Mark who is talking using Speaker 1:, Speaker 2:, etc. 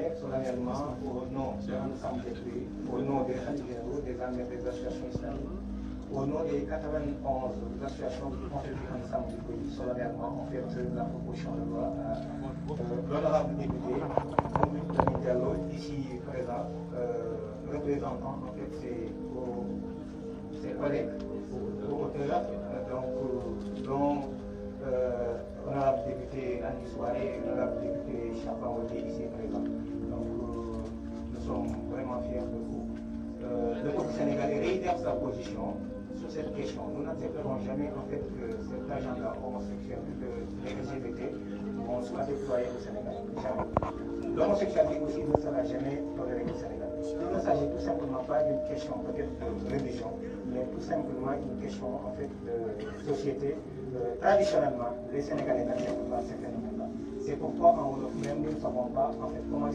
Speaker 1: exprimer solennellement au nom de l'ensemble des pays, au nom des khalifes généraux, des armées des associations islamiques, au nom des 91 associations qui constituent l'ensemble du pays, solennellement, en fait la proposition de loi à l'honorable député Lamine Diallo, ici présent, représentant en fait ses collègues, co-auteurs, dont honorable député Annie Soiré et honorable député Chapan Olé ici présent. Donc nous sommes vraiment fiers de vous. Le peuple sénégalais réitère sa position sur cette question. Nous n'accepterons jamais en fait que cet agenda homosexuel de LGBT soit déployé au Sénégal. Jamais. L'homosexualité aussi ne sera jamais tolérée au Sénégal. Il ne s'agit tout simplement pas d'une question peut-être de religion, mais tout simplement une question en fait de société. Traditionnellement, les Sénégalais n'acceptent pas ces phénomènes-là. C'est pourquoi en Wolof même nous ne savons pas en fait comment